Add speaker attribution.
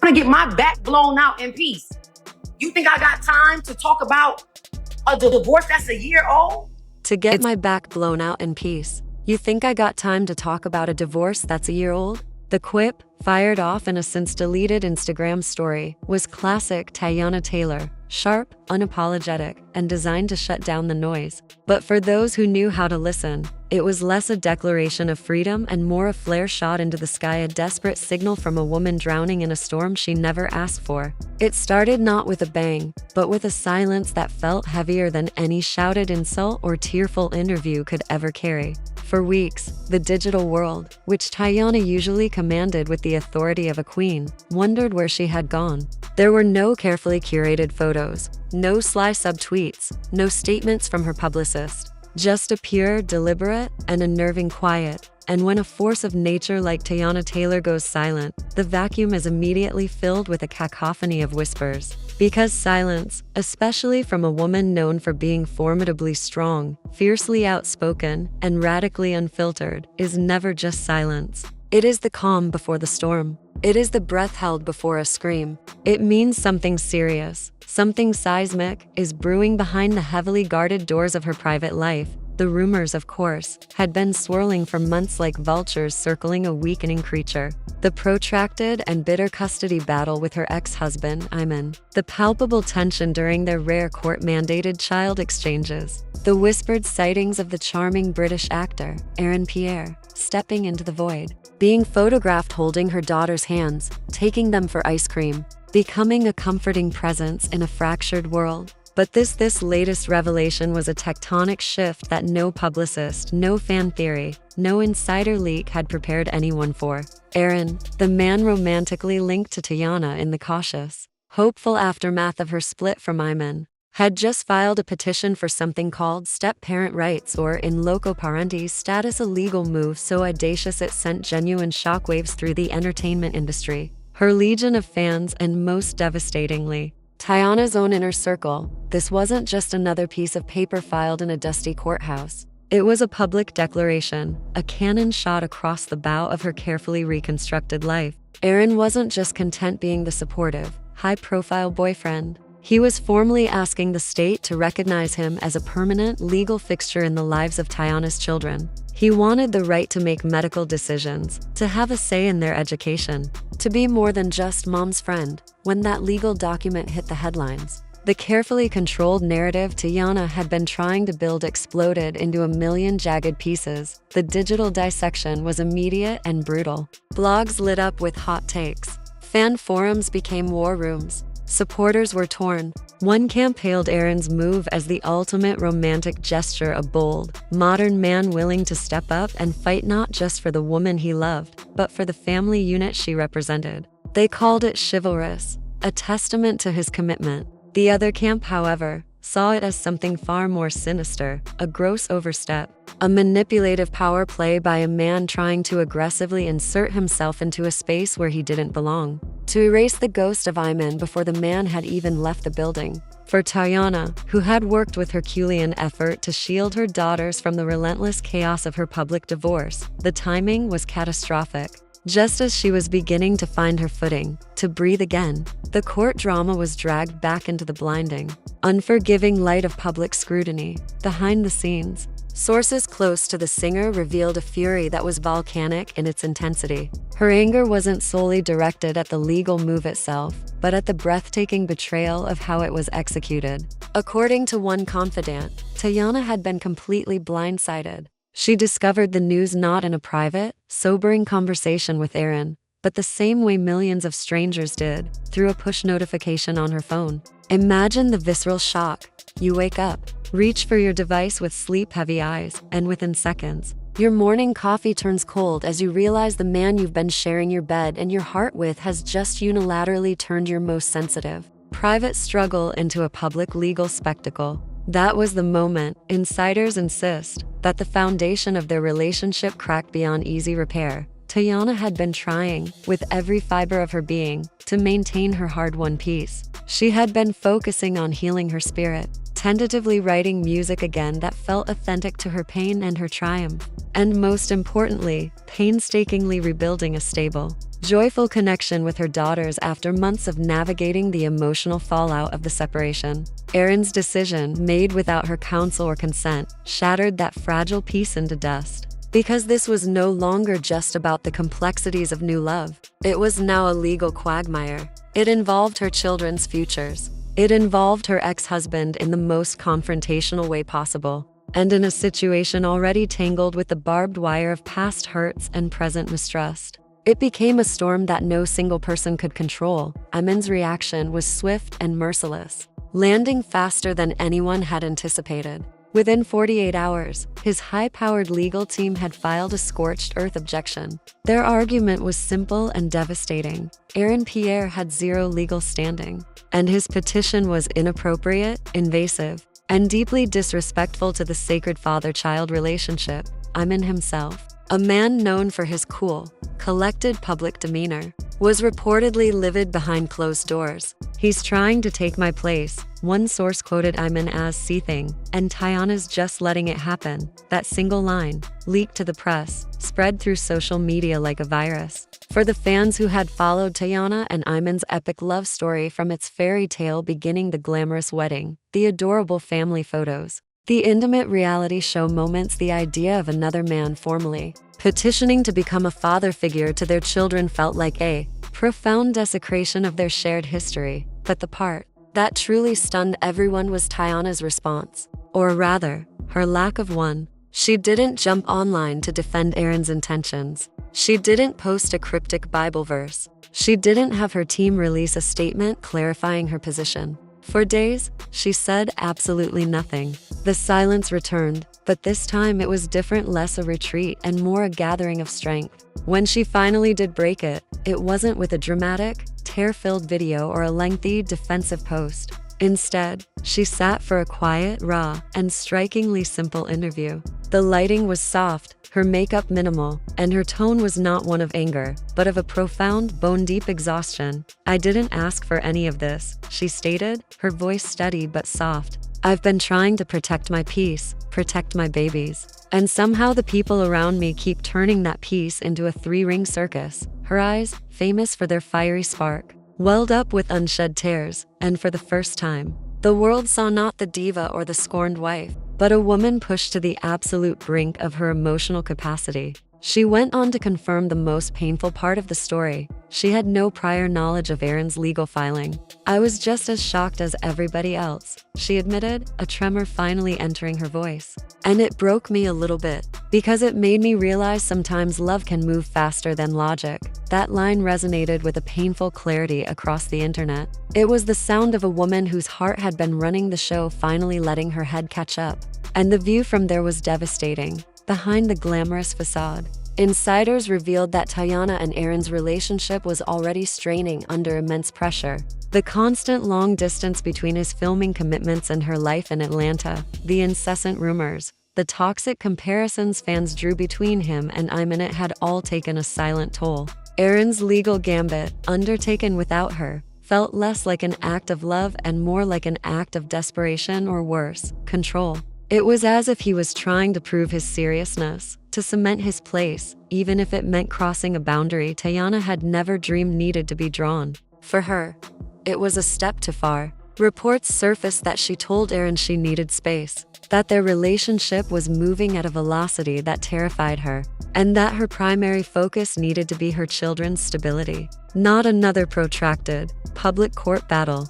Speaker 1: to get my back blown out in peace. You think I got time to talk about a divorce that's a year old?
Speaker 2: To get my back blown out in peace. You think I got time to talk about a divorce that's a year old? The quip, fired off in a since-deleted Instagram story, was classic Teyana Taylor, sharp, unapologetic, and designed to shut down the noise. But for those who knew how to listen, it was less a declaration of freedom and more a flare shot into the sky, a desperate signal from a woman drowning in a storm she never asked for. It started not with a bang, but with a silence that felt heavier than any shouted insult or tearful interview could ever carry. For weeks, the digital world, which Teyana usually commanded with the authority of a queen, wondered where she had gone. There were no carefully curated photos, no sly subtweets, no statements from her publicist. Just a pure, deliberate, and unnerving quiet. And when a force of nature like Teyana Taylor goes silent, the vacuum is immediately filled with a cacophony of whispers. Because silence, especially from a woman known for being formidably strong, fiercely outspoken, and radically unfiltered, is never just silence. It is the calm before the storm. It is the breath held before a scream. It means something serious, something seismic, is brewing behind the heavily guarded doors of her private life. The rumors, of course, had been swirling for months like vultures circling a weakening creature. The protracted and bitter custody battle with her ex-husband, Ayman. The palpable tension during their rare court-mandated child exchanges. The whispered sightings of the charming British actor, Aaron Pierre, stepping into the void. Being photographed holding her daughter's hands, taking them for ice cream. Becoming a comforting presence in a fractured world. But this latest revelation was a tectonic shift that no publicist, no fan theory, no insider leak had prepared anyone for. Aaron, the man romantically linked to Teyana in the cautious, hopeful aftermath of her split from Ayman, had just filed a petition for something called step-parent rights, or in loco parentis status, a legal move so audacious it sent genuine shockwaves through the entertainment industry, her legion of fans, and most devastatingly, Teyana's own inner circle. This wasn't just another piece of paper filed in a dusty courthouse. It was a public declaration, a cannon shot across the bow of her carefully reconstructed life. Aaron wasn't just content being the supportive, high-profile boyfriend. He was formally asking the state to recognize him as a permanent legal fixture in the lives of Teyana's children. He wanted the right to make medical decisions, to have a say in their education, to be more than just mom's friend. When that legal document hit the headlines, the carefully controlled narrative Teyana had been trying to build exploded into a million jagged pieces. The digital dissection was immediate and brutal. Blogs lit up with hot takes. Fan forums became war rooms. Supporters were torn. One camp hailed Aaron's move as the ultimate romantic gesture, a bold, modern man willing to step up and fight not just for the woman he loved, but for the family unit she represented. They called it chivalrous, a testament to his commitment. The other camp, however, saw it as something far more sinister, a gross overstep, a manipulative power play by a man trying to aggressively insert himself into a space where he didn't belong, to erase the ghost of Ayman before the man had even left the building. For Teyana, who had worked with Herculean effort to shield her daughters from the relentless chaos of her public divorce, the timing was catastrophic. Just as she was beginning to find her footing, to breathe again, the court drama was dragged back into the blinding, unforgiving light of public scrutiny. Behind the scenes, sources close to the singer revealed a fury that was volcanic in its intensity. Her anger wasn't solely directed at the legal move itself, but at the breathtaking betrayal of how it was executed. According to one confidant, Teyana had been completely blindsided. She discovered the news not in a private, sobering conversation with Aaron, but the same way millions of strangers did, through a push notification on her phone. Imagine the visceral shock. You wake up, reach for your device with sleep-heavy eyes, and within seconds, your morning coffee turns cold as you realize the man you've been sharing your bed and your heart with has just unilaterally turned your most sensitive, private struggle into a public legal spectacle. That was the moment, insiders insist, that the foundation of their relationship cracked beyond easy repair. Teyana had been trying, with every fiber of her being, to maintain her hard-won peace. She had been focusing on healing her spirit, tentatively writing music again that felt authentic to her pain and her triumph, and most importantly, painstakingly rebuilding a stable, joyful connection with her daughters after months of navigating the emotional fallout of the separation. Erin's decision, made without her counsel or consent, shattered that fragile peace into dust. Because this was no longer just about the complexities of new love. It was now a legal quagmire. It involved her children's futures. It involved her ex-husband in the most confrontational way possible. And in a situation already tangled with the barbed wire of past hurts and present mistrust. It became a storm that no single person could control. Ayman's reaction was swift and merciless, landing faster than anyone had anticipated. Within 48 hours, his high-powered legal team had filed a scorched earth objection. Their argument was simple and devastating. Aaron Pierre had zero legal standing, and his petition was inappropriate, invasive, and deeply disrespectful to the sacred father-child relationship. Ayman himself, a man known for his cool, collected public demeanor, was reportedly livid behind closed doors. "He's trying to take my place," one source quoted Ayman as seething, and Teyana's "just letting it happen." That single line, leaked to the press, spread through social media like a virus. For the fans who had followed Teyana and Ayman's epic love story from its fairy tale beginning, the glamorous wedding, the adorable family photos, the intimate reality show moments, the idea of another man formally petitioning to become a father figure to their children felt like a profound desecration of their shared history. But the part that truly stunned everyone was Teyana's response, or rather, her lack of one. She didn't jump online to defend Aaron's intentions. She didn't post a cryptic Bible verse. She didn't have her team release a statement clarifying her position. For days, she said absolutely nothing. The silence returned, but this time it was different, less a retreat and more a gathering of strength. When she finally did break it, it wasn't with a dramatic, tear-filled video or a lengthy, defensive post. Instead, she sat for a quiet, raw, and strikingly simple interview. The lighting was soft, her makeup minimal, and her tone was not one of anger, but of a profound, bone-deep exhaustion. "I didn't ask for any of this," she stated, her voice steady but soft. "I've been trying to protect my peace, protect my babies. And somehow the people around me keep turning that peace into a three-ring circus." Her eyes, famous for their fiery spark, welled up with unshed tears, and for the first time, the world saw not the diva or the scorned wife, but a woman pushed to the absolute brink of her emotional capacity. She went on to confirm the most painful part of the story. She had no prior knowledge of Aaron's legal filing. "I was just as shocked as everybody else," she admitted, a tremor finally entering her voice. "And it broke me a little bit, because it made me realize sometimes love can move faster than logic." That line resonated with a painful clarity across the internet. It was the sound of a woman whose heart had been running the show finally letting her head catch up. And the view from there was devastating. Behind the glamorous facade, insiders revealed that Teyana and Aaron's relationship was already straining under immense pressure. The constant long distance between his filming commitments and her life in Atlanta, the incessant rumors, the toxic comparisons fans drew between him and Ayman, it had all taken a silent toll. Aaron's legal gambit, undertaken without her, felt less like an act of love and more like an act of desperation, or worse, control. It was as if he was trying to prove his seriousness, to cement his place, even if it meant crossing a boundary Teyana had never dreamed needed to be drawn. For her, it was a step too far. Reports surfaced that she told Aaron she needed space, that their relationship was moving at a velocity that terrified her, and that her primary focus needed to be her children's stability, not another protracted, public court battle.